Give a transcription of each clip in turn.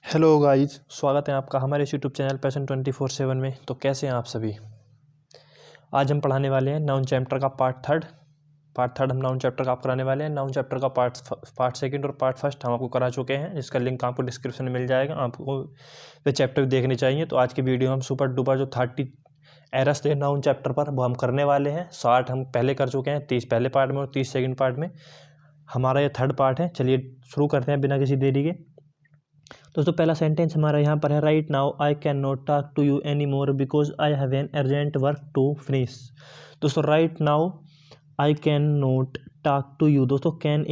Hello guys, स्वागत है आपका हमारे यूट्यूब चैनल पैशन 24/7 में। तो कैसे हैं आप सभी। आज हम पढ़ाने वाले हैं नाउन चैप्टर का पार्ट थर्ड हम नाउन चैप्टर का आप कराने वाले हैं। नाउन चैप्टर का पार्ट सेकंड और पार्ट फर्स्ट हम आपको करा चुके हैं, जिसका लिंक आपको डिस्क्रिप्शन में मिल जाएगा। आपको वे चैप्टर देखने चाहिए। तो आज की वीडियो हम सुपर डुपर जो 30 एरर्स थे नाउन चैप्टर पर वो हम करने वाले हैं। 60 हम पहले कर चुके हैं, 30 पहले पार्ट में और 30 सेकेंड पार्ट में। हमारा ये थर्ड पार्ट है। चलिए शुरू करते हैं बिना किसी देरी के। दोस्तों पहला सेंटेंस हमारा यहाँ पर है, right now I can not talk to you any more because I have an urgent work to finish. दोस्तों right now I can not talk to you. दोस्तों कैन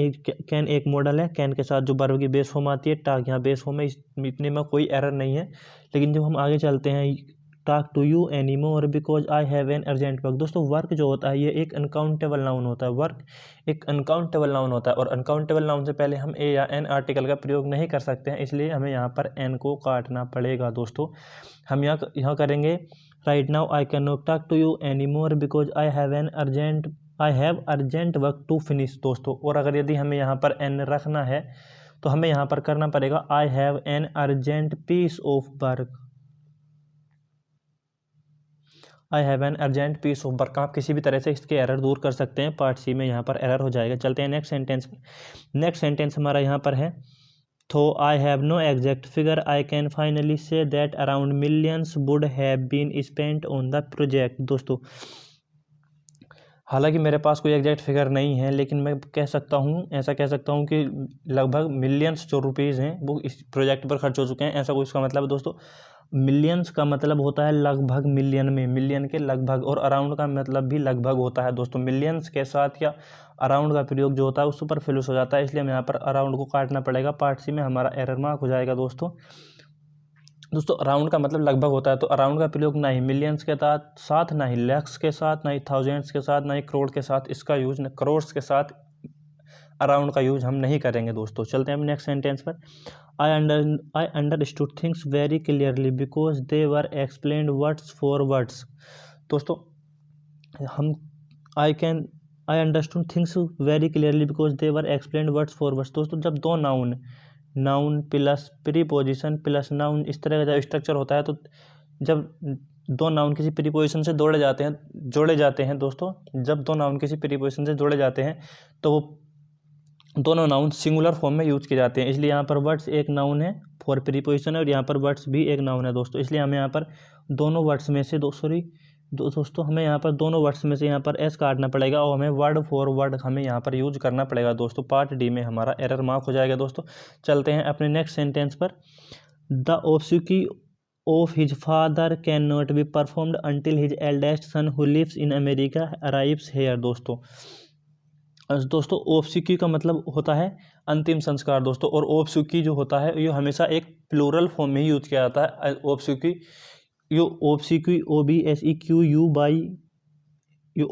एक मॉडल है। कैन के साथ जो वर्ब की बेस फॉर्म आती है, टॉक यहाँ बेस फॉर्म है। इतने में कोई एरर नहीं है। लेकिन जब हम आगे चलते हैं, talk to you any more because I have an urgent work. दोस्तों वर्क जो होता है ये एक अनकाउंटेबल नाउन होता है। वर्क एक अनकाउंटेबल नाउन होता है और अनकाउंटेबल नाउन से पहले हम ए या एन आर्टिकल का प्रयोग नहीं कर सकते हैं, इसलिए हमें यहाँ पर एन को काटना पड़ेगा। दोस्तों हम यहाँ करेंगे, right now I can not talk to you any more because I have urgent work to finish. दोस्तों और अगर यदि हमें यहाँ पर एन रखना है तो हमें यहाँ पर करना पड़ेगा, I have an urgent piece of work. I have an urgent piece of work. आप किसी भी तरह से इसके एरर दूर कर सकते हैं। पार्ट सी में यहाँ पर एरर हो जाएगा। चलते हैं नेक्स्ट सेंटेंस में। नेक्स्ट सेंटेंस हमारा यहाँ पर है, तो I have no exact figure I can finally say that around millions would have been spent on the project. दोस्तों हालांकि मेरे पास कोई एग्जैक्ट फिगर नहीं है, लेकिन मैं ऐसा कह सकता हूँ कि लगभग मिलियंस जो रुपीज़ हैं वो इस प्रोजेक्ट पर खर्च हो चुके हैं। ऐसा कोई इसका मतलब है। दोस्तों मिलियंस का मतलब होता है लगभग, मिलियन में मिलियन के लगभग, और अराउंड का मतलब भी लगभग होता है। दोस्तों मिलियंस के साथ या अराउंड का प्रयोग जो होता है उस पर फिलस हो जाता है, इसलिए हमें यहाँ पर अराउंड को काटना पड़ेगा। पार्ट सी में हमारा एरर मार्क हो जाएगा। दोस्तों अराउंड का मतलब लगभग होता है, तो अराउंड का प्रयोग ना ही मिलियंस के साथ, ना ही लैक्स के साथ, ना ही थाउजेंड्स के साथ, ना ही करोड़ के साथ इसका यूज, न करोड्स के साथ अराउंड का यूज हम नहीं करेंगे। दोस्तों चलते हैं हम नेक्स्ट सेंटेंस पर। I understood things very clearly because they were explained words for words. दोस्तों हम I understood things very clearly because they were explained words for words. दोस्तों जब दो noun plus preposition plus noun इस तरह का जब स्ट्रक्चर होता है, तो जब दो नाउन किसी प्रीपोजिशन से जोड़े जाते हैं दोस्तों, जब दो नाउन किसी प्रीपोजिशन से जोड़े जाते हैं तो वो दोनों नाउन सिंगुलर फॉर्म में यूज किए जाते हैं। इसलिए यहाँ पर वर्ड्स एक नाउन है फॉर प्रीपोजिशन है, और यहाँ पर वर्ड्स भी एक नाउन है। दोस्तों इसलिए हमें यहाँ पर दोनों वर्ड्स में से दोस्तों हमें यहाँ पर दोनों वर्ड्स में से यहाँ पर एस काटना पड़ेगा और हमें वर्ड फॉर वर्ड हमें यहाँ पर यूज करना पड़ेगा। दोस्तों पार्ट डी में हमारा एरर मार्क हो जाएगा। दोस्तों चलते हैं अपने नेक्स्ट सेंटेंस पर। The obsequy of his father can not be performed until his eldest son who lives in America arrives here. दोस्तों ऑब्सेक्वी का मतलब होता है अंतिम संस्कार। दोस्तों और ऑब्सेक्वी जो होता है ये हमेशा एक प्लूरल फॉर्म में ही यूज किया जाता है। ऑब्सेक्वी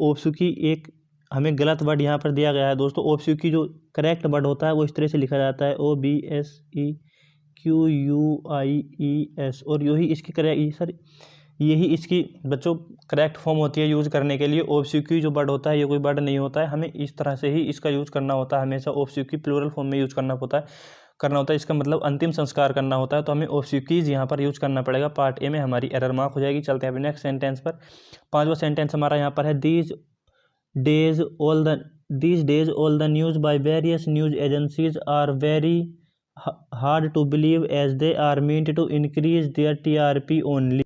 ऑब्सेक्वी एक हमें गलत वर्ड यहाँ पर दिया गया है। दोस्तों ऑब्सेक्वी जो करेक्ट वर्ड होता है वो इस तरह से लिखा जाता है, OBSEQUIES, और यही इसकी बच्चों करेक्ट फॉर्म होती है यूज़ करने के लिए। ऑब्सेक्वी जो वर्ड होता है ये कोई वर्ड नहीं होता है, हमें इस तरह से ही इसका यूज़ करना होता है। हमेशा ऑब्सेक्वी प्लूरल फॉर्म में यूज़ करना होता है। इसका मतलब अंतिम संस्कार करना होता है, तो हमें ऑब्सेक्वीज यहाँ पर यूज करना पड़ेगा। पार्ट ए में हमारी एरर मार्क हो जाएगी। चलते हैं अभी नेक्स्ट सेंटेंस पर। पांचवा सेंटेंस हमारा यहाँ पर है, these days all the news by various news agencies are very hard to believe as they are meant to increase their TRP only.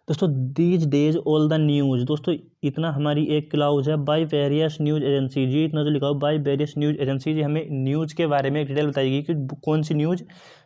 दोस्तों these days all the news, दोस्तों इतना हमारी एक क्लाउज है, बाय वेरियस न्यूज़ एजेंसीज, ये इतना जो लिखा हो बाय वेरियस न्यूज़ एजेंसीज, हमें न्यूज़ के बारे में एक डिटेल बताएगी कि कौन सी न्यूज़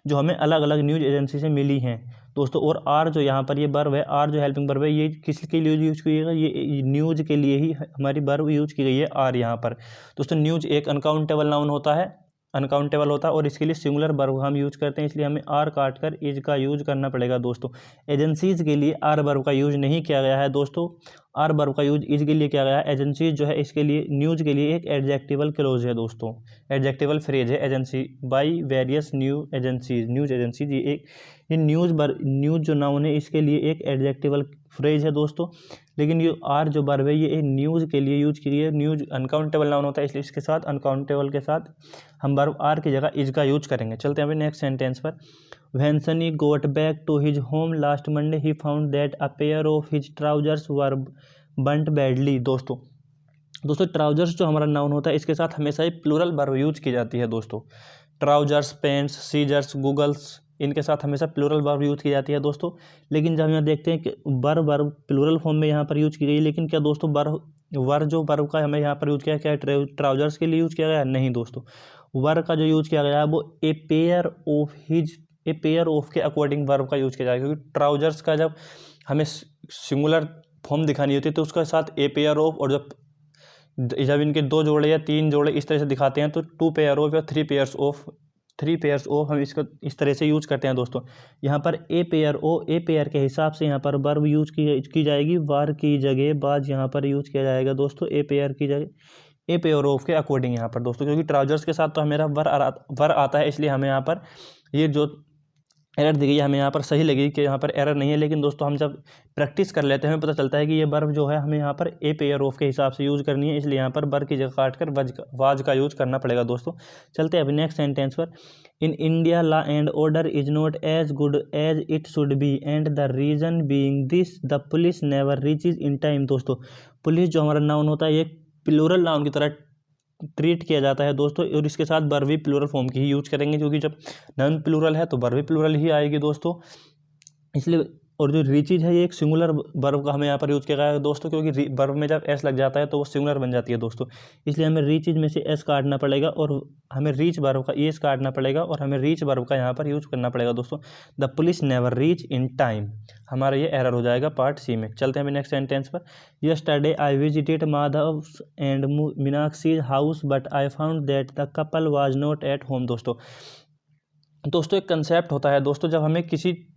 जो हमें अलग अलग न्यूज़ एजेंसी से मिली हैं। दोस्तों और आर जो यहाँ पर ये वर्ब है, आर जो हेल्पिंग वर्ब है, ये किसके लिए यूज कीजिएगा, ये न्यूज़ के लिए ही हमारी वर्ब यूज की गई है आर यहाँ पर। दोस्तों न्यूज़ एक अनकाउंटेबल नाउन होता है, और इसके लिए सिंगुलर वर्ब हम यूज करते हैं, इसलिए हमें आर काट कर इज का यूज करना पड़ेगा। दोस्तों एजेंसीज के लिए आर वर्ब का यूज नहीं किया गया है। दोस्तों आर वर्ब का यूज इज के लिए किया गया है। एजेंसीज जो है इसके लिए, न्यूज के लिए एक एडजेक्टिवल क्लोज है। दोस्तों एडजेक्टिवल फ्रेज है agency, by various news agencies, ये न्यूज़ जो नाउन है इसके लिए एक एडजेक्टिवल फ्रेज है दोस्तों। लेकिन ये आर जो वर्ब है ये न्यूज़ के लिए यूज की गई है। न्यूज़ अनकाउंटेबल नाउन होता है, इसलिए इसके साथ अनकाउंटेबल के साथ हम वर्ब आर की जगह इज का यूज करेंगे। चलते हैं अभी नेक्स्ट सेंटेंस पर। When Sunny got back to his home last Monday, he found that a pair of his trousers were burnt badly। दोस्तों ट्राउजर्स जो हमारा नाउन होता है इसके साथ हमेशा ही प्लूरल वर्ब यूज की जाती है दोस्तों। ट्राउजर्स, पेंट्स, सीजर्स, गूगल्स, इनके साथ हमेशा प्लूरल वर्ब यूज की जाती है दोस्तों। लेकिन जब यहाँ देखते हैं कि वर्ब प्लूरल फॉर्म में यहाँ पर यूज की गई, लेकिन क्या दोस्तों वर्ब का हमें यहाँ पर यूज किया क्या ट्राउजर्स के लिए यूज किया गया? नहीं दोस्तों, वर्ब का जो यूज किया गया है वो ए पेयर ऑफ के अकॉर्डिंग वर्ब का यूज किया जाएगा। क्योंकि ट्राउजर्स का जब हमें सिंगुलर फॉर्म दिखानी होती है तो उसके साथ ए पेयर ऑफ, और जब इनके 2 जोड़े या 3 जोड़े इस तरह से दिखाते हैं तो 2 पेयर ऑफ या 3 पेयर्स ऑफ हम इसका इस तरह से यूज करते हैं दोस्तों। यहाँ पर ए पेयर के हिसाब से यहाँ पर वर्ब यूज की जाएगी, वार की जगह बाज यहाँ पर यूज किया जाएगा दोस्तों। ए पेयर की जगह ए पेयर ऑफ के अकॉर्डिंग यहाँ पर दोस्तों, क्योंकि ट्राउजर्स के साथ तो हमेरा वर आता है, इसलिए हमें यहाँ पर ये जो एरर दी गई है हमें यहाँ पर सही लगी कि यहाँ पर एरर नहीं है। लेकिन दोस्तों हम जब प्रैक्टिस कर लेते हैं हमें पता चलता है कि ये वर्ब जो है हमें यहाँ पर ए पेयर ऑफ के हिसाब से यूज़ करनी है, इसलिए यहाँ पर वर्ब की जगह काट कर वाज का यूज़ करना पड़ेगा दोस्तों। चलते हैं अभी नेक्स्ट सेंटेंस पर। In India law and order is not as good as it should be and the reason being this the police never reaches in time. दोस्तों पुलिस जो हमारा नाउन होता है ये प्लूरल नाउन की तरह ट्रीट किया जाता है दोस्तों, और इसके साथ वर्ब भी प्लूरल फॉर्म की ही यूज करेंगे, क्योंकि जब नाउन प्लूरल है तो वर्ब भी प्लूरल ही आएगी दोस्तों, इसलिए। और जो रीचेज है ये एक सिंगुलर वर्ब का हमें यहाँ पर यूज किया गया है दोस्तों, क्योंकि वर्ब में जब एस लग जाता है तो वो सिंगुलर बन जाती है दोस्तों, इसलिए हमें रीचेज में से एस काटना पड़ेगा और हमें रीच वर्ब का एस काटना पड़ेगा और हमें रीच वर्ब का यहाँ पर यूज करना पड़ेगा दोस्तों। The police never reach in time, हमारा ये एरर हो जाएगा पार्ट सी में। चलते हैं नेक्स्ट सेंटेंस पर। Yesterday I visited Madhav's and Meenakshi's house but I found that the couple was not at home. दोस्तों एक कंसेप्ट होता है दोस्तों, जब हमें किसी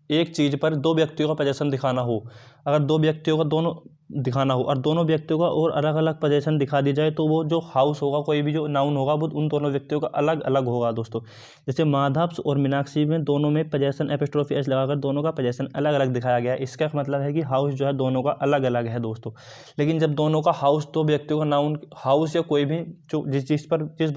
एक चीज़ पर 2 व्यक्तियों का पोजीशन दिखाना हो, अगर 2 व्यक्तियों का दोनों दिखाना हो और दोनों व्यक्तियों का और अलग अलग पोजीशन दिखा दी जाए तो वो जो हाउस होगा, कोई भी जो नाउन होगा वो उन दोनों व्यक्तियों का अलग अलग होगा दोस्तों। जैसे माधव्स और मीनाक्षी में दोनों में पोजीशन एपिस्ट्रोफी एस लगाकर दोनों का पोजीशन अलग अलग दिखाया गया है। इसका मतलब है कि हाउस जो है दोनों का अलग अलग है दोस्तों। लेकिन जब दोनों का हाउस 2 व्यक्तियों का नाउन हाउस या कोई भी जो जिस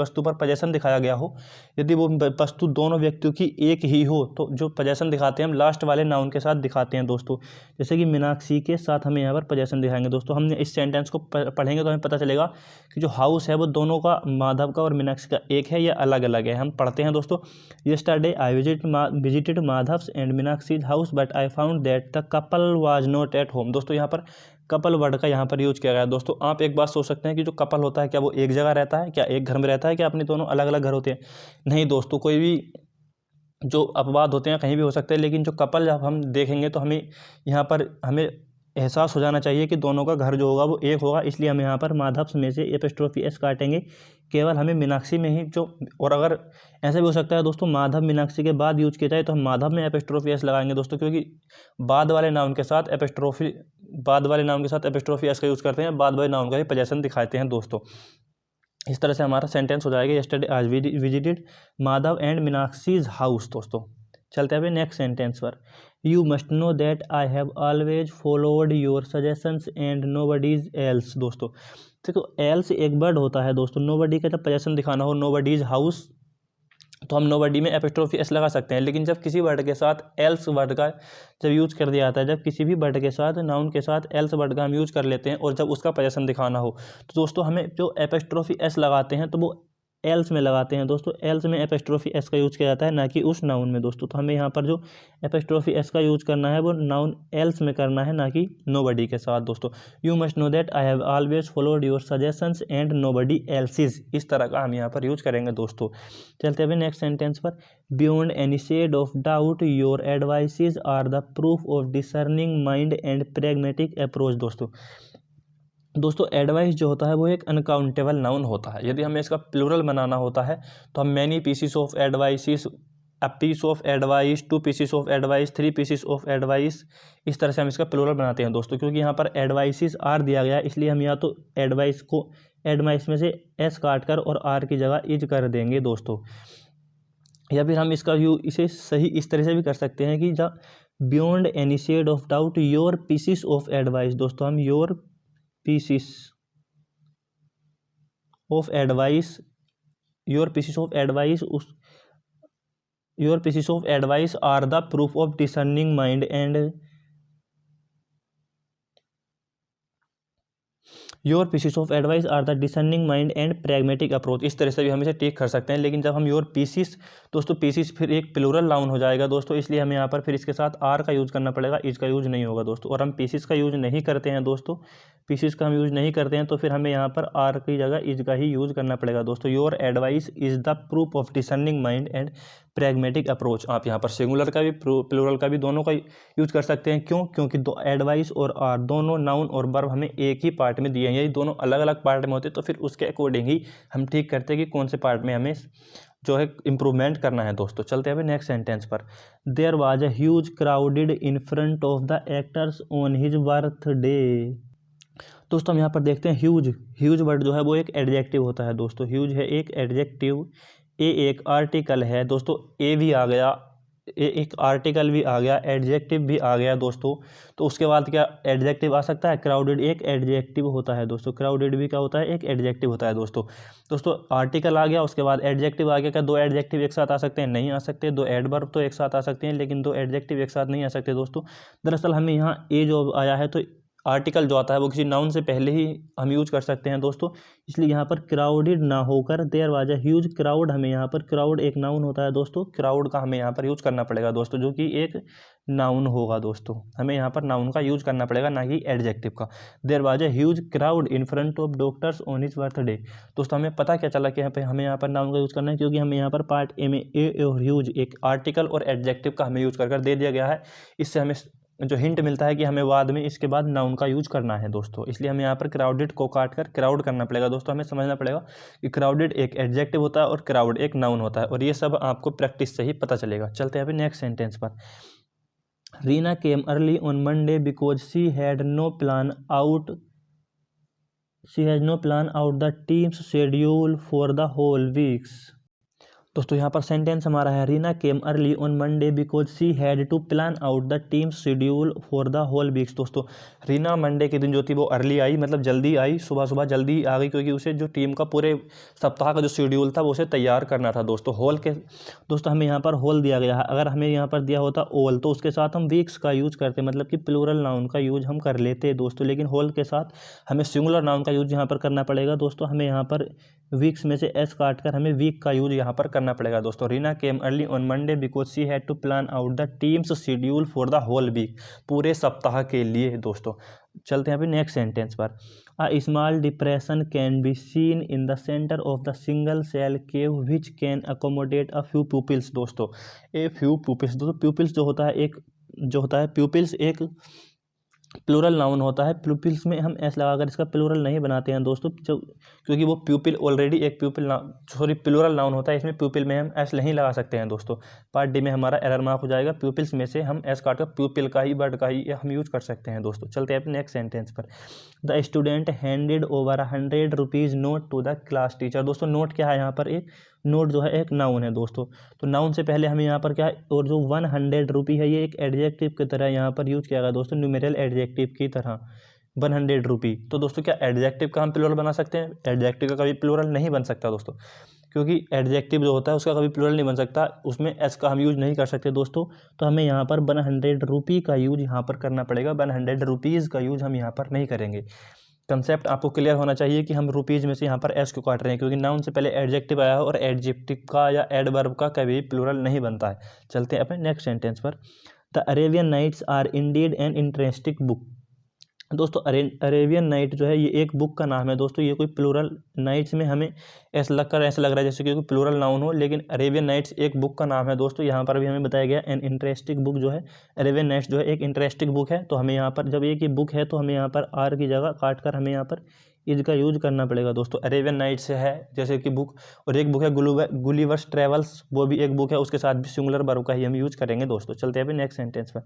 वस्तु पर पोजीशन दिखाया गया हो, यदि वो वस्तु दोनों व्यक्तियों की एक ही हो तो जो पोजीशन दिखाते हैं हम लास्ट वाले नाउन के साथ दिखाते हैं दोस्तों। जैसे कि मीनाक्षी के साथ हमें यहाँ पर पोजीशन दिखाएंगे दोस्तों। हमने इस सेंटेंस को पढ़ेंगे तो हमें पता चलेगा कि जो हाउस है वो दोनों का, माधव का और मीनाक्षी का एक है या अलग अलग है। हम पढ़ते हैं दोस्तों। Yesterday I visited Madhav's and Meenakshi's house but I found that the couple was not at home. दोस्तों यहाँ पर कपल वर्ड का यहाँ पर यूज किया गया है दोस्तों। आप एक बात सोच सकते हैं कि जो कपल होता है क्या वो एक जगह रहता है, क्या एक घर में रहता है, क्या अपने दोनों अलग अलग घर होते हैं? नहीं दोस्तों, कोई भी जो अपवाद होते हैं कहीं भी हो सकते हैं, लेकिन जो कपल जब हम देखेंगे तो हमें यहाँ पर हमें एहसास हो जाना चाहिए कि दोनों का घर जो होगा वो एक होगा, इसलिए हम यहाँ पर माधव्स में से एपिस्ट्रोफी एस काटेंगे। केवल हमें मीनाक्षी में ही जो, और अगर ऐसा भी हो सकता है दोस्तों माधव मीनाक्षी के बाद यूज किया जाए तो हम माधव में एपिस्ट्रोफी एस लगाएंगे दोस्तों, क्योंकि बाद वाले नाउन के साथ एपिस्ट्रोफी एस का यूज़ करते हैं, बाद वाले नाउन का ही पोजीशन दिखाते हैं दोस्तों। इस तरह से हमारा सेंटेंस हो जाएगा यस्टरडे आज visited Madhav and Meenakshi's house दोस्तों। चलते हैं नेक्स्ट सेंटेंस पर। You must know that I have always followed your suggestions and nobody's else. दोस्तों देखो एल्स एक वर्ड होता है दोस्तों, नोबडी का जब पोजीशन दिखाना हो, नोबडीज हाउस, तो हम नोबडी में एपिस्ट्रोफी एस लगा सकते हैं। लेकिन जब किसी वर्ड के साथ एल्स वर्ड का जब यूज कर दिया जाता है, जब किसी भी वर्ड के साथ नाउन के साथ एल्स वर्ड का हम यूज कर लेते हैं और जब उसका पोजीशन दिखाना हो तो दोस्तों हमें जो एपिस्ट्रोफी एस लगाते हैं तो वो एल्स में लगाते हैं दोस्तों। एल्स में एपिस्ट्रोफी एस का यूज किया जाता है, ना कि उस नाउन में दोस्तों। तो हमें यहाँ पर जो एपिस्ट्रोफी एस का यूज करना है वो नाउन एल्स में करना है, ना कि नोबडी के साथ दोस्तों। You must know that I have always followed your suggestions and nobody else's, इस तरह का हम यहाँ पर यूज करेंगे दोस्तों। चलते हैं नेक्स्ट सेंटेंस पर। Beyond any shade of doubt your advices are the proof of discerning mind and pragmatic approach. दोस्तों एडवाइस जो होता है वो एक अनकाउंटेबल नाउन होता है। यदि हमें इसका प्लूरल बनाना होता है तो हम many pieces of advices, a piece of advice, 2 pieces of advice, 3 pieces of advice, इस तरह से हम इसका प्लूरल बनाते हैं दोस्तों। क्योंकि यहाँ पर एडवाइसिस आर दिया गया है, इसलिए हम या तो एडवाइस में से एस काट कर और आर की जगह इज कर देंगे दोस्तों। या फिर हम इसका इसे सही इस तरह से भी कर सकते हैं कि the beyond any shade of doubt your pieces of advice. दोस्तों हम your pieces of advice, your pieces of advice उस your pieces of advice are the proof of discerning mind and your pieces of advice are the discerning mind and pragmatic approach. इस तरह से भी हम इसे take कर सकते हैं। लेकिन जब हम योर पीसीस, दोस्तों पीसीस फिर एक प्लूरल नाउन हो जाएगा दोस्तों, इसलिए हमें यहाँ पर फिर इसके साथ आर का यूज़ करना पड़ेगा, इज का यूज़ नहीं होगा दोस्तों। और हम पीसीस का यूज़ नहीं करते हैं दोस्तों, पीसीस का हम यूज़ नहीं करते हैं, तो फिर हमें यहाँ पर आर की जगह इज का ही यूज़ करना पड़ेगा दोस्तों। Your advice is the proof of discerning mind and pragmatic approach. आप यहाँ पर सिंगुलर का भी प्लूरल का भी दोनों का यूज कर सकते हैं। क्यों? क्योंकि दो एडवाइस और आर दोनों नाउन और वर्ब हमें एक ही पार्ट में दिए हैं। यही दोनों अलग अलग पार्ट में होते तो फिर उसके अकॉर्डिंग ही हम ठीक करते हैं कि कौन से पार्ट में हमें जो है इम्प्रूवमेंट करना है दोस्तों। चलते हैं अभी नेक्स्ट सेंटेंस पर। There was a huge crowded in front of the actors on his birthday. दोस्तों हम यहाँ पर देखते हैं ह्यूज, ह्यूज वर्ड जो है वो एक एडजेक्टिव होता है दोस्तों। ह्यूज है एक एडजेक्टिव, ए एक आर्टिकल है दोस्तों, ए भी आ गया, ए एक आर्टिकल भी आ गया, एडजेक्टिव भी आ गया दोस्तों। तो उसके बाद क्या एडजेक्टिव आ सकता है? क्राउडेड एक एडजेक्टिव होता है दोस्तों, क्राउडेड भी क्या होता है? एक एडजेक्टिव होता है दोस्तों। दोस्तों आर्टिकल आ गया, उसके बाद एडजेक्टिव आ गया। क्या दो एडजेक्टिव एक साथ आ सकते हैं? नहीं आ सकते। दो एडवर्ब तो एक साथ आ सकते हैं, लेकिन दो एडजेक्टिव एक साथ नहीं आ सकते दोस्तों। दरअसल हमें यहाँ ए जो आया है तो आर्टिकल जो आता है वो किसी नाउन से पहले ही हम यूज कर सकते हैं दोस्तों, इसलिए यहाँ पर क्राउडेड ना होकर there was a huge crowd, हमें यहाँ पर क्राउड एक नाउन होता है दोस्तों, क्राउड का हमें यहाँ पर यूज करना पड़ेगा दोस्तों, जो कि एक नाउन होगा दोस्तों। हमें यहाँ पर नाउन का यूज करना पड़ेगा, ना कि एडजेक्टिव का। There was a huge crowd in front of doctors on his birthday. दोस्तों हमें पता क्या चला कि यहाँ पे हमें यहाँ पर नाउन का यूज करना है, क्योंकि हमें यहाँ पर पार्ट ए में ए और ह्यूज एक आर्टिकल और एडजेक्टिव का हमें यूज कर दे दिया गया है। इससे हमें जो हिंट मिलता है कि हमें बाद में इसके बाद नाउन का यूज करना है दोस्तों। इसलिए हमें यहाँ पर क्राउडेड को काट कर क्राउड करना पड़ेगा दोस्तों। हमें समझना पड़ेगा कि क्राउडेड एक एडजेक्टिव होता है और क्राउड एक नाउन होता है, और ये सब आपको प्रैक्टिस से ही पता चलेगा। चलते हैं अभी नेक्स्ट सेंटेंस पर। Reena came early on Monday because she had no plan out the team's schedule for the whole weeks. दोस्तों यहाँ पर सेंटेंस हमारा है, Reena came early on Monday because she had to plan out the team schedule for the whole weeks. दोस्तों Reena Monday के दिन जो थी वो अर्ली आई, मतलब जल्दी आई, सुबह सुबह जल्दी आ गई, क्योंकि उसे जो टीम का पूरे सप्ताह का जो शेड्यूल था वो उसे तैयार करना था दोस्तों। होल के दोस्तों हमें यहाँ पर होल दिया गया है, अगर हमें यहाँ पर दिया होता ओल तो उसके साथ हम वीक्स का यूज करते, मतलब कि प्लूरल नाउन का यूज हम कर लेते दोस्तों। लेकिन होल के साथ हमें सिंगुलर नाउन का यूज यहाँ पर करना पड़ेगा दोस्तों। हमें यहाँ पर वीक्स में से एस काट कर हमें वीक का यूज यहाँ पर करना पड़ेगा दोस्तों। Reena came early on Monday because she had to plan out the team's schedule for the whole week, पूरे सप्ताह के लिए दोस्तों। चलते हैं अभी नेक्स्ट सेंटेंस पर। A small depression can be seen in the centre of the single cell cave which can accommodate a few pupils. दोस्तों ए फ्यू प्यूपिल्स, दोस्तों प्यूपिल्स जो होता है प्यूपिल्स एक प्लूरल नाउन होता है। प्यूपिल्स में हम एस लगाकर इसका प्लूरल नहीं बनाते हैं दोस्तों, क्योंकि वो प्यूपिल ऑलरेडी एक प्लूरल नाउन होता है, इसमें प्यूपिल में हम एस नहीं लगा सकते हैं दोस्तों। पार्ट डी में हमारा एरर मार्क हो जाएगा। प्यूपिल्स में से हम एस काट कर प्यूपिल का ही, वर्ड का ही हम यूज कर सकते हैं दोस्तों। चलते हैं अपने नेक्स्ट सेंटेंस पर। The student handed over 100 rupees note to the class teacher. दोस्तों नोट क्या है यहाँ पर? एक नोट जो है एक नाउन है दोस्तों। तो नाउन से पहले हमें यहाँ पर क्या है, और जो 100 रुपी है ये एक एडजेक्टिव की तरह यहाँ पर यूज किया गया दोस्तों, न्यूमेरल एडजेक्टिव की तरह 100 रुपी। तो दोस्तों क्या एडजेक्टिव का हम प्लूरल बना सकते हैं? एडजेक्टिव का कभी प्लूरल नहीं बन सकता दोस्तों, क्योंकि एडजेक्टिव जो होता है उसका कभी प्लूरल नहीं बन सकता, उसमें एस का हम यूज नहीं कर सकते दोस्तों। तो हमें यहाँ पर 100 रुपी का यूज यहाँ पर करना पड़ेगा, 100 रुपीज़ का यूज हम यहाँ पर नहीं करेंगे। कंसेप्ट आपको क्लियर होना चाहिए कि हम रुपीज़ में से यहाँ पर एस को काट रहे हैं, क्योंकि नाउन से पहले एडजेक्टिव आया है और एडजेक्टिव का या एडवर्ब का कभी प्लूरल नहीं बनता है। चलते हैं अपने नेक्स्ट सेंटेंस पर। The Arabian nights are indeed an interesting book. दोस्तों अरेबियन नाइट जो है ये एक बुक का नाम है दोस्तों, ये कोई प्लूरल नाइट्स में हमें ऐसा लग रहा है जैसे कि कोई प्लूरल नाउन हो, लेकिन अरेबियन नाइट्स एक बुक का नाम है दोस्तों। यहाँ पर भी हमें बताया गया एन इंटरेस्टिंग बुक जो है, अरेबियन नाइट्स जो है एक इंटरेस्टिंग बुक है। तो हमें यहाँ पर जब एक ही बुक है तो हमें यहाँ पर आर की जगह काट कर हमें यहाँ पर इज का यूज करना पड़ेगा दोस्तों। अरेबियन नाइट्स है जैसे कि बुक, और एक बुक है गुलिवर्स ट्रेवल्स, वो भी एक बुक है, उसके साथ भी सिंगुलर वर्ब का ही हम यूज करेंगे दोस्तों। चलते हैं अभी नेक्स्ट सेंटेंस पर।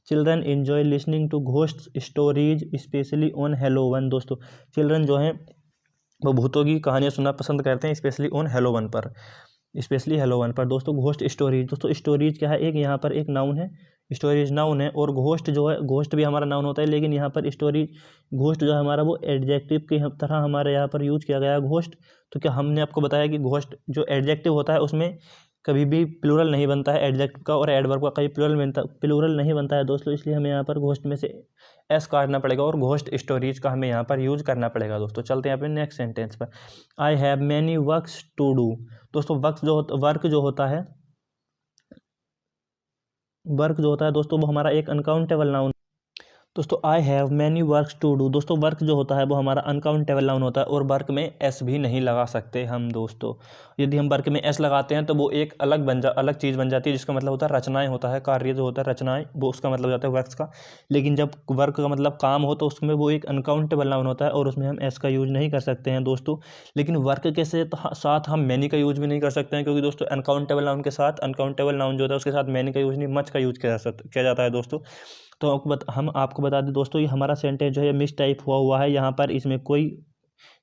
Children enjoy listening to ghost stories specially on Halloween. दोस्तों चिल्ड्रन जो हैं वो भूतों की कहानियाँ सुनना पसंद करते हैं, स्पेशली ऑन हैलोवन पर। स्पेशली हेलो वन पर। दोस्तों घोस्ट स्टोरीज, दोस्तों स्टोरीज क्या है, एक यहाँ पर एक नाउन है, स्टोरीज नाउन है, और घोस्ट जो है, घोस्ट भी हमारा नाउन होता है, लेकिन यहाँ पर स्टोरी घोस्ट जो है हमारा वो एडजेक्टिव की तरह हमारे यहाँ पर यूज किया गया है घोस्ट। तो क्या हमने आपको बताया कि घोस्ट जो एडजेक्टिव होता है उसमें कभी भी प्लूरल नहीं बनता है एडजेक्टिव का, और एडवर्ब का कभी प्लूरल नहीं बनता है दोस्तों, इसलिए हमें यहाँ पर घोस्ट में से एस काटना पड़ेगा और घोस्ट स्टोरीज का हमें यहाँ पर यूज करना पड़ेगा दोस्तों। चलते हैं अपने नेक्स्ट सेंटेंस पर। I have many works to do. दोस्तों वर्क जो होता है, वर्क जो होता है दोस्तों वो हमारा एक अनकाउंटेबल नाउन। दोस्तों I have many works to do, दोस्तों वर्क जो होता है वो हमारा अनकाउंटेबल नाउन होता है, और वर्क में एस भी नहीं लगा सकते हम दोस्तों। यदि हम वर्क में एस लगाते हैं तो वो एक अलग चीज़ बन जाती है, जिसका मतलब होता है रचनाएं होता है, कार्य जो होता है रचनाएं, वो उसका मतलब जाता है वर्क्स का। लेकिन जब वर्क का मतलब काम हो तो उसमें वो एक अनकाउंटेबल नाउन होता है और उसमें हम एस का यूज नहीं कर सकते हैं दोस्तों। लेकिन वर्क के साथ हम मैनी का यूज भी नहीं कर सकते हैं, क्योंकि दोस्तों अनकाउंटेबल नाउन के साथ, अनकाउंटेबल नाउन जो होता है उसके साथ मैनी का यूज नहीं, मच का यूज किया जाता है दोस्तों। तो हम आपको बता दें दोस्तों, ये हमारा सेंटेंस जो है मिस टाइप हुआ है यहाँ पर। इसमें कोई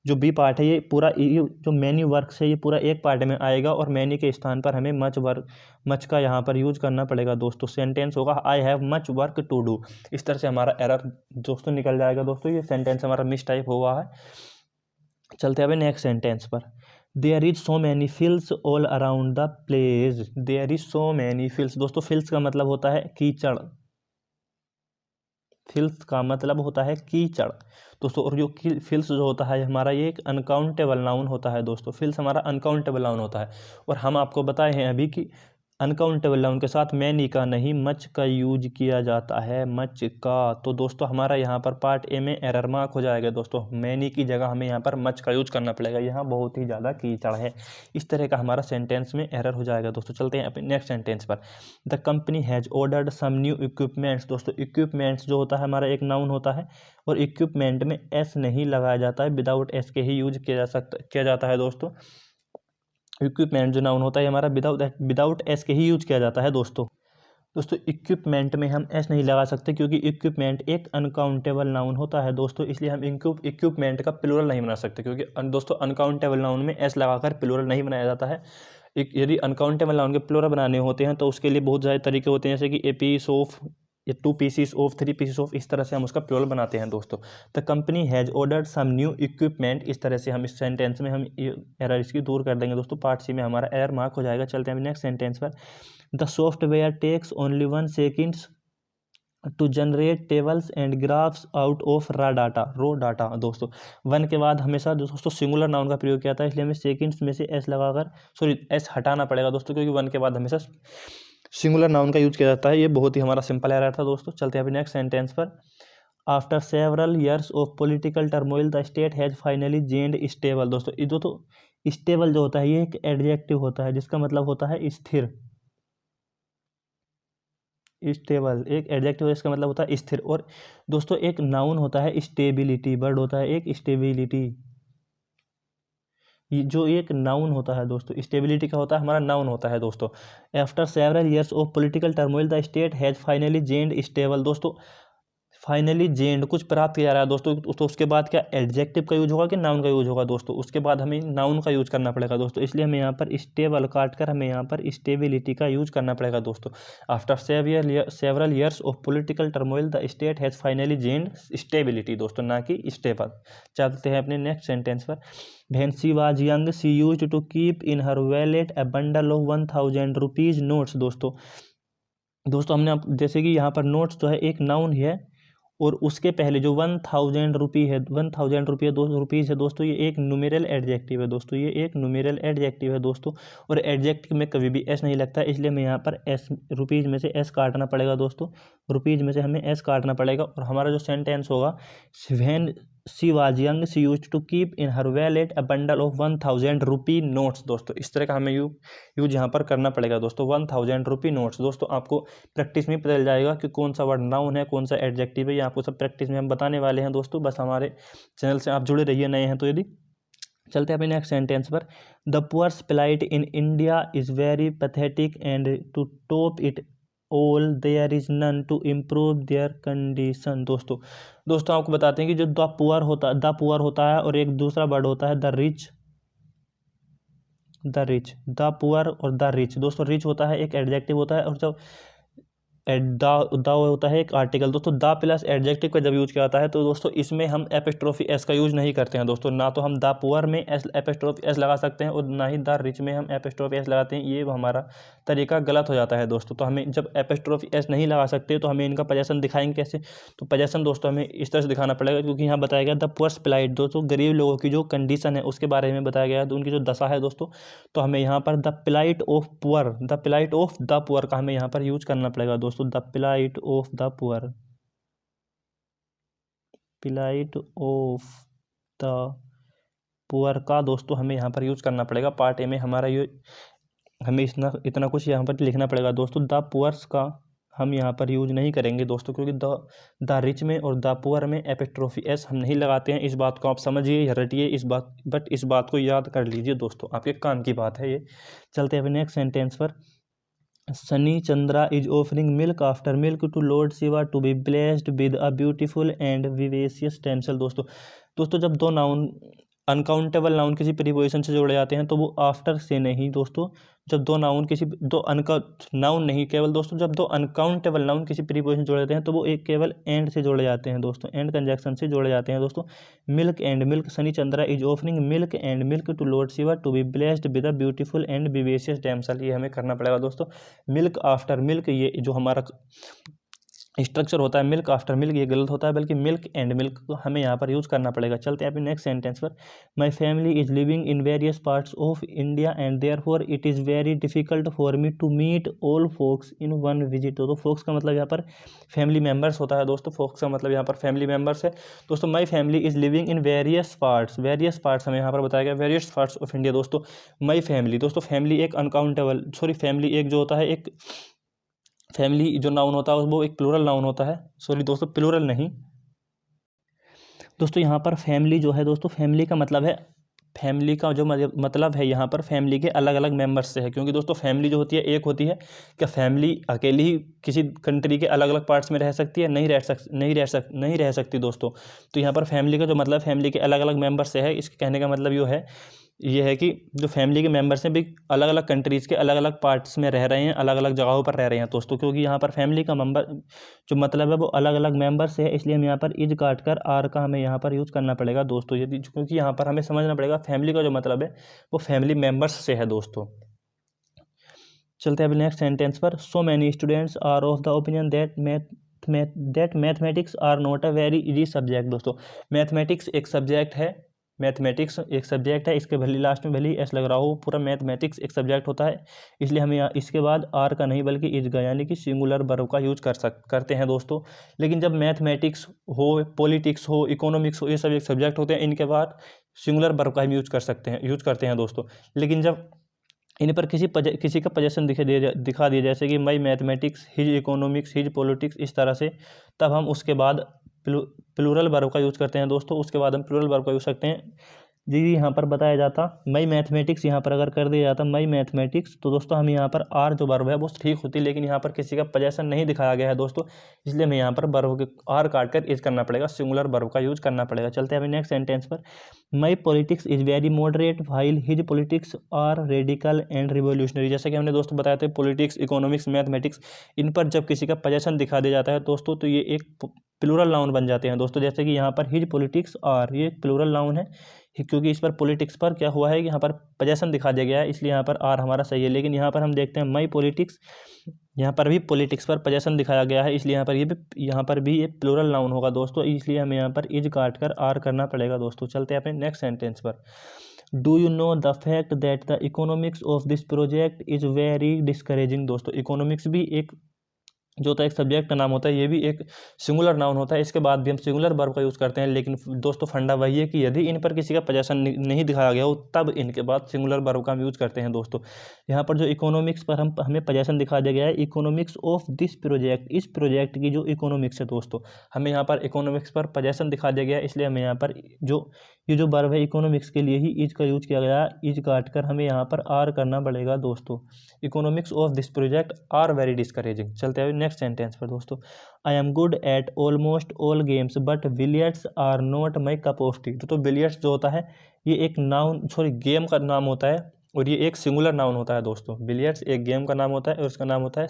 जो बी पार्ट है ये पूरा, ये जो मैनी वर्क है ये पूरा एक पार्ट में आएगा, और मैनी के स्थान पर हमें मच का यहाँ पर यूज करना पड़ेगा दोस्तों। सेंटेंस होगा I have much work to do. इस तरह से हमारा एरर दोस्तों निकल जाएगा दोस्तों, ये सेंटेंस हमारा मिस टाइप हुआ है। चलते हैं नेक्स्ट सेंटेंस पर। There is so many fills all around the place. There is so many fills, दोस्तों फिल्स का मतलब होता है कीचड़, फिल्स का मतलब होता है कीचड़ दोस्तों। और जो फिल्स जो होता है हमारा ये एक अनकाउंटेबल नाउन होता है दोस्तों, फिल्स हमारा अनकाउंटेबल नाउन होता है। और हम आपको बताए हैं अभी कि अनकाउंटेबल नाउन के साथ मैनी का नहीं मच का यूज किया जाता है, मच का। तो दोस्तों हमारा यहाँ पर पार्ट ए में एरर मार्क हो जाएगा दोस्तों, मैनी की जगह हमें यहाँ पर मच का यूज करना पड़ेगा, यहाँ बहुत ही ज़्यादा कीचड़ है। इस तरह का हमारा सेंटेंस में एरर हो जाएगा दोस्तों। चलते हैं अपने नेक्स्ट सेंटेंस पर। The company has ordered some new equipments. दोस्तों इक्विपमेंट्स जो होता है हमारा एक नाउन होता है, और इक्विपमेंट में एस नहीं लगाया जाता है, विदाउट एस के ही यूज किया जाता है दोस्तों। इक्विपमेंट जो नाउन होता है हमारा विदाउट एस के ही यूज किया जाता है दोस्तों। इक्विपमेंट में हम एस नहीं लगा सकते, क्योंकि इक्विपमेंट एक अनकाउंटेबल नाउन होता है दोस्तों, इसलिए हम इक्विपमेंट का प्लूरल नहीं बना सकते, क्योंकि दोस्तों अनकाउंटेबल नाउन में एस लगाकर प्लूरल नहीं बनाया जाता है। यदि अनकाउंटेबल नाउन के प्लूरल बनाने होते हैं तो उसके लिए बहुत सारे तरीके होते हैं, जैसे कि ए पीस ऑफ, या 2 पीसीस ऑफ, 3 पीसीस ऑफ, इस तरह से हम उसका प्लूरल बनाते हैं दोस्तों। The company has ordered some new equipment, इस तरह से हम इस सेंटेंस में हम एरर इसकी दूर कर देंगे दोस्तों। पार्ट सी में हमारा एरर मार्क हो जाएगा। चलते हैं नेक्स्ट सेंटेंस पर। The software takes only 1 seconds to generate tables and graphs out of raw data. दोस्तों वन के बाद हमेशा दोस्तों सिंगुलर नाउन का प्रयोग किया था, इसलिए हमें सेकेंड्स में से एस लगाकर, सॉरी एस हटाना पड़ेगा दोस्तों, क्योंकि वन के बाद हमेशा सिंगुलर नाउन का यूज किया जाता है। ये बहुत ही हमारा सिंपल एरर था दोस्तों। चलते हैं अभी नेक्स्ट सेंटेंस पर। After several years of political turmoil the state has finally gained stable. दोस्तों ये तो स्टेबल जो होता है ये एक एडजेक्टिव होता है, जिसका मतलब होता है स्थिर। स्टेबल एक एडजेक्टिव है, इसका मतलब होता है स्थिर। और दोस्तों एक नाउन होता है स्टेबिलिटी, वर्ड होता है एक स्टेबिलिटी, जो एक नाउन होता है दोस्तों। स्टेबिलिटी का होता है हमारा नाउन होता है दोस्तों। After several years of political turmoil the state has finally gained stable. दोस्तों फाइनली जेंड कुछ प्राप्त किया जा रहा है दोस्तों, तो उसके बाद क्या एडजेक्टिव का यूज होगा कि नाउन का यूज होगा दोस्तों? उसके बाद हमें नाउन का यूज करना पड़ेगा दोस्तों, इसलिए हमें यहाँ पर स्टेबल काट कर हमें यहाँ पर स्टेबिलिटी का यूज करना पड़ेगा दोस्तों। After several years of political turmoil the state has finally gen stability दोस्तों, ना कि स्टेबल। चलते हैं अपने नेक्स्ट सेंटेंस पर। When she was young, she used to keep in her wallet a bundle of 1000 rupees notes। दोस्तों हमने जैसे कि यहाँ पर नोट्स जो है एक नाउन ही है, और उसके पहले जो 1000 रुपी है, 1000 रुपये रुपीज़ है दोस्तों, ये एक न्यूमेरल एडजेक्टिव है दोस्तों, ये एक न्यूमेरल एडजेक्टिव है दोस्तों। और एडजेक्टिव में कभी भी एस नहीं लगता, इसलिए हमें यहाँ पर एस, रुपीज़ में से एस काटना पड़ेगा दोस्तों, रुपीज़ में से हमें एस काटना पड़ेगा। और हमारा जो सेंटेंस होगा, when she was young she used to keep in her wallet a bundle of 1000 rupee notes. दोस्तों इस तरह का हमें यूज यहाँ पर करना पड़ेगा दोस्तों, 1000 रुपी नोट्स। दोस्तों आपको प्रैक्टिस में पता चल जाएगा कि कौन सा वर्ड नाउन है, कौन सा एडजेक्टिव है, ये आपको सब प्रैक्टिस में हम बताने वाले हैं दोस्तों। बस हमारे चैनल से आप जुड़े रहिए, नए हैं तो यदि। चलते हैं अपने नेक्स्ट सेंटेंस पर। The poor's plight in India is very pathetic and to top it all there is none to improve their condition. दोस्तों आपको बताते हैं कि जो द पुअर होता है और एक दूसरा वर्ड होता है the rich, the rich, the poor और द रिच दोस्तों, रिच होता है एक एडजेक्टिव होता है, और जब द होता है एक आर्टिकल। दोस्तों द प्लस एडजेक्टिव का जब यूज किया जाता है तो दोस्तों इसमें हम एपिस्ट्रोफी एस का यूज नहीं करते हैं दोस्तों। ना तो हम द पुअर में एपिस्ट्रोफी एस लगा सकते हैं, और ना ही द रिच में हम एपिस्ट्रोफी एस लगाते हैं, ये हमारा तरीका गलत हो जाता है दोस्तों। तो हमें जब एपिस्ट्रोफी एस नहीं लगा सकते तो हमें इनका पोजेशन दिखाएंगे कैसे? तो पोजेशन दोस्तों हमें इस तरह से दिखाना पड़ेगा, क्योंकि यहाँ बताया गया द पुअर्स प्लाइट, दोस्तों गरीब लोगों की जो कंडीशन है उसके बारे में बताया गया है, तो उनकी जो दशा है दोस्तों, तो हमें यहाँ पर the plight of poor, the plight of the poor का हमें यहाँ पर यूज करना पड़ेगा दोस्तों। The plight of the poor, plight of the poor का दोस्तों हमें यहाँ पर यूज करना पड़ेगा। पार्ट ए में हमारा ये हमें इतना कुछ यहाँ पर लिखना पड़ेगा दोस्तों। द पुअर्स का हम यहाँ पर यूज नहीं करेंगे दोस्तों, क्योंकि द रिच में और द पुअर में एपिस्ट्रोफी एस हम नहीं लगाते हैं। इस बात को आप समझिए या रटिए इस बात, बट इस बात को याद कर लीजिए दोस्तों, आपके काम की बात है ये। चलते हैं नेक्स्ट सेंटेंस पर। Sunny Chandra is offering milk after milk to lord Shiva to be blessed with a beautiful and vivacious damsel. दोस्तों जब दो नाउन, अनकाउंटेबल नाउन किसी प्रीपोजिशन से जोड़े जाते हैं तो वो आफ्टर से नहीं दोस्तों, जब दो नाउन किसी दो नाउन नहीं केवल दोस्तों, जब दो अनकाउंटेबल नाउन किसी प्रीपोजिशन से जोड़े जाते हैं तो वो एक केवल एंड से जोड़े जाते हैं दोस्तों, एंड कंजक्शन से जोड़े जाते हैं दोस्तों। Milk and milk, Sunny Chandra is offering milk and milk to lord Shiva to be blessed with a beautiful and vivacious damsel, ये हमें करना पड़ेगा दोस्तों। मिल्क आफ्टर मिल्क, ये जो हमारा स्ट्रक्चर होता है मिल्क आफ्टर मिल्क, ये गलत होता है, बल्कि मिल्क एंड मिल्क को हमें यहाँ पर यूज करना पड़ेगा। चलते हैं अभी नेक्स्ट सेंटेंस पर। My family is living in various parts of India and therefore it is very difficult for me to meet all folks in one visit. तो फोक्स का मतलब यहाँ पर फैमिली मेम्बर्स होता है दोस्तों, फोक्स का मतलब यहाँ पर फैमिली मेम्बर्स है दोस्तों। माई family is living in various parts हमें यहाँ पर बताया गया वेरियस पार्ट्स ऑफ इंडिया दोस्तों। माई फैमिली दोस्तों, फैमिली एक अनकाउंटेबल, सॉरी फैमिली एक जो होता है एक फैमिली जो नाउन होता है वो एक प्लूरल नाउन होता है, सॉरी दोस्तों प्लूरल नहीं दोस्तों। यहाँ पर फैमिली जो है दोस्तों, फैमिली का मतलब है, फैमिली का जो मतलब है यहाँ पर फैमिली के अलग अलग मेंबर्स से है, क्योंकि दोस्तों फैमिली जो होती है एक होती है, क्या फैमिली अकेली ही किसी कंट्री के अलग अलग पार्ट्स में रह सकती है? नहीं रह सकती दोस्तों। तो यहाँ पर फैमिली का जो मतलब फैमिली के अलग अलग मेंबर्स से है, इसके कहने का मतलब ये है कि जो फैमिली के मेंबर्स हैं भी अलग अलग कंट्रीज़ के अलग अलग पार्ट्स में रह रहे हैं, अलग अलग जगहों पर रह रहे हैं दोस्तों। क्योंकि यहाँ पर फैमिली का मेंबर जो मतलब है वो अलग अलग मेंबर्स है, इसलिए हम यहाँ पर इज काट कर आर का हमें यहाँ पर यूज़ करना पड़ेगा दोस्तों। यदि क्योंकि यहाँ पर हमें समझना पड़ेगा फैमिली का जो मतलब है वो फैमिली मेम्बर्स से है दोस्तों। चलते हैं अभी नेक्स्ट सेंटेंस पर। So many students are of the opinion that mathematics are not a very easy subject. दोस्तों मैथमेटिक्स एक सब्जेक्ट है, इसके भले लास्ट में भले एस लग रहा हो, पूरा मैथमेटिक्स एक सब्जेक्ट होता है, इसलिए हमें यहाँ इसके बाद आर का नहीं बल्कि इज का यानी कि सिंगुलर वर्ब का यूज करते हैं दोस्तों। लेकिन जब मैथमेटिक्स हो, पॉलिटिक्स हो, इकोनॉमिक्स हो, ये सब एक सब्जेक्ट होते हैं, इनके बाद सिंगुलर वर्ब का हम यूज करते हैं दोस्तों। लेकिन जब इन पर किसी का पोजीशन दिखा दिया, जैसे कि my mathematics, his economics, his politics, इस तरह से, तब हम उसके बाद प्लूरल वर्ब का यूज़ करते हैं दोस्तों। उसके बाद हम प्लूरल वर्ब का यूज़ करते हैं। जी यहाँ पर बताया जाता माई मैथमेटिक्स, यहाँ पर अगर कर दिया जाता माई मैथमेटिक्स, तो दोस्तों हम यहाँ पर आर जो वर्ब है वो ठीक होती, लेकिन यहाँ पर किसी का पोजीशन नहीं दिखाया गया है दोस्तों, इसलिए हमें यहाँ पर वर्ब के आर काट कर इज करना पड़ेगा, सिंगुलर वर्ब का यूज करना पड़ेगा। चलते हैं अभी नेक्स्ट सेंटेंस पर। My politics is very moderate while his politics are radical and revolutionary. जैसे कि हमने दोस्तों बताया था पॉलिटिक्स, इकोनॉमिक्स, मैथमेटिक्स, इन पर जब किसी का पोजीशन दिखा दिया जाता है दोस्तों तो ये एक प्लूरल नाउन बन जाते हैं दोस्तों। जैसे कि यहाँ पर हिज पॉलिटिक्स आर, ये प्लूरल नाउन है क्योंकि इस पर पॉलिटिक्स पर क्या हुआ है कि यहाँ पर पोजीशन दिखा दिया गया है, इसलिए यहाँ पर आर हमारा सही है। लेकिन यहाँ पर हम देखते हैं माई पॉलिटिक्स, यहाँ पर भी पॉलिटिक्स पर पोजीशन दिखाया गया है, इसलिए यहाँ पर भी ये प्लूरल नाउन होगा दोस्तों, इसलिए हमें यहाँ पर इज काट कर आर करना पड़ेगा दोस्तों। चलते हैं अपने नेक्स्ट सेंटेंस पर। Do you know the fact that the economics of this project is very discouraging. दोस्तों इकोनॉमिक्स भी एक जो होता है एक सब्जेक्ट का नाम होता है, ये भी एक सिंगुलर नाउन होता है, इसके बाद भी हम सिंगुलर वर्ब का यूज़ करते हैं। लेकिन दोस्तों फंडा वही है कि यदि इन पर किसी का पोजीशन नहीं दिखाया गया हो तब इनके बाद सिंगुलर वर्ब का हम यूज़ करते हैं दोस्तों। यहाँ पर जो इकोनॉमिक्स पर हमें पोजीशन दिखा दिया गया है, इकोनॉमिक्स ऑफ दिस प्रोजेक्ट, इस प्रोजेक्ट की जो इकोनॉमिक्स है दोस्तों, हमें यहाँ पर इकोनॉमिक्स पर पोजीशन दिखा दिया गया है, इसलिए हमें यहाँ पर ये जो वर्ब है इकोनॉमिक्स के लिए ही इज का यूज किया गया है, इज काट कर हमें यहाँ पर आर करना पड़ेगा दोस्तों। Economics of this project are very discouraging. चलते हैं नेक्स्ट सेंटेंस पर दोस्तों। I am good at almost all games but billiards are not my cup of tea. तो बिलियर्ड्स जो होता है ये एक नाउन, सॉरी गेम का नाम होता है, और ये एक सिंगुलर नाउन होता है दोस्तों। बिलियर्ड्स एक गेम का नाम होता है और उसका नाम होता है,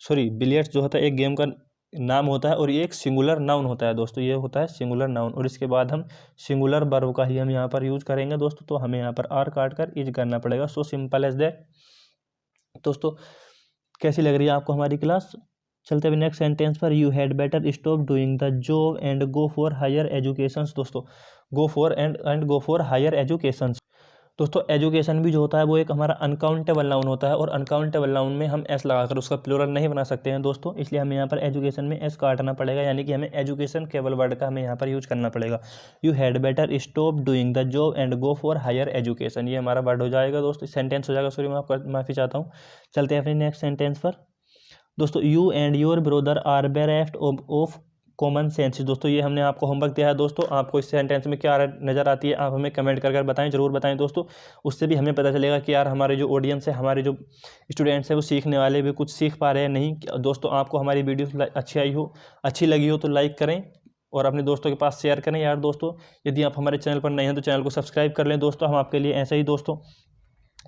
सॉरी, बिलियर्ड्स जो होता है एक गेम का नाम होता है और ये एक सिंगुलर नाउन होता है दोस्तों। ये होता है सिंगुलर नाउन, और इसके बाद हम सिंगुलर वर्ब का ही हम यहाँ पर यूज करेंगे दोस्तों। तो हमें यहाँ पर आर काट कर इज करना पड़ेगा। So simple as that. दोस्तों कैसी लग रही है आपको हमारी क्लास? चलते हुए नेक्स्ट सेंटेंस पर। You had better stop doing the job and go for higher education. दोस्तों go for and go for higher education. दोस्तों एजुकेशन भी जो होता है वो एक हमारा अनकाउंटेबल नाउन होता है, और अनकाउंटेबल नाउन में हम एस लगाकर उसका प्लूरल नहीं बना सकते हैं दोस्तों, इसलिए हमें यहाँ पर एजुकेशन में एस काटना पड़ेगा, यानी कि हमें एजुकेशन केवल वर्ड का हमें यहाँ पर यूज करना पड़ेगा। You had better stop doing the job and go for higher education, ये हमारा वर्ड हो जाएगा दोस्तों, सेंटेंस हो जाएगा। सॉरी, मैं माफ़ी चाहता हूँ। चलते हैं अपने नेक्स्ट सेंटेंस पर। दोस्तों you and your brother are bereft of common sense. दोस्तों ये हमने आपको होमवर्क दिया है दोस्तों, आपको इस सेंटेंस में क्या नज़र आती है आप हमें कमेंट कर बताएं, जरूर बताएं दोस्तों। उससे भी हमें पता चलेगा कि यार हमारे जो ऑडियंस है, हमारे जो स्टूडेंट्स हैं वो सीखने वाले भी कुछ सीख पा रहे हैं नहीं। दोस्तों आपको हमारी वीडियो अच्छी लगी हो तो लाइक करें और अपने दोस्तों के पास शेयर करें। यार दोस्तों यदि आप हमारे चैनल पर नए हैं तो चैनल को सब्सक्राइब कर लें दोस्तों। हम आपके लिए ऐसे ही दोस्तों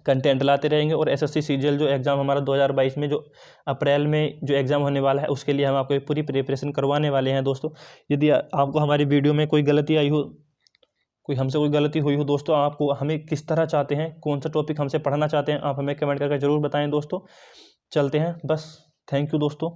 कंटेंट लाते रहेंगे, और एसएससी सीजीएल जो एग्ज़ाम हमारा 2022 में जो अप्रैल में जो एग्ज़ाम होने वाला है उसके लिए हम आपको पूरी प्रिपरेशन करवाने वाले हैं दोस्तों। यदि आपको हमारी वीडियो में कोई गलती आई हो, हमसे कोई गलती हुई हो दोस्तों, आपको हमें किस तरह चाहते हैं, कौन सा टॉपिक हमसे पढ़ना चाहते हैं, आप हमें कमेंट करके ज़रूर बताएं दोस्तों। चलते हैं बस। थैंक यू दोस्तों।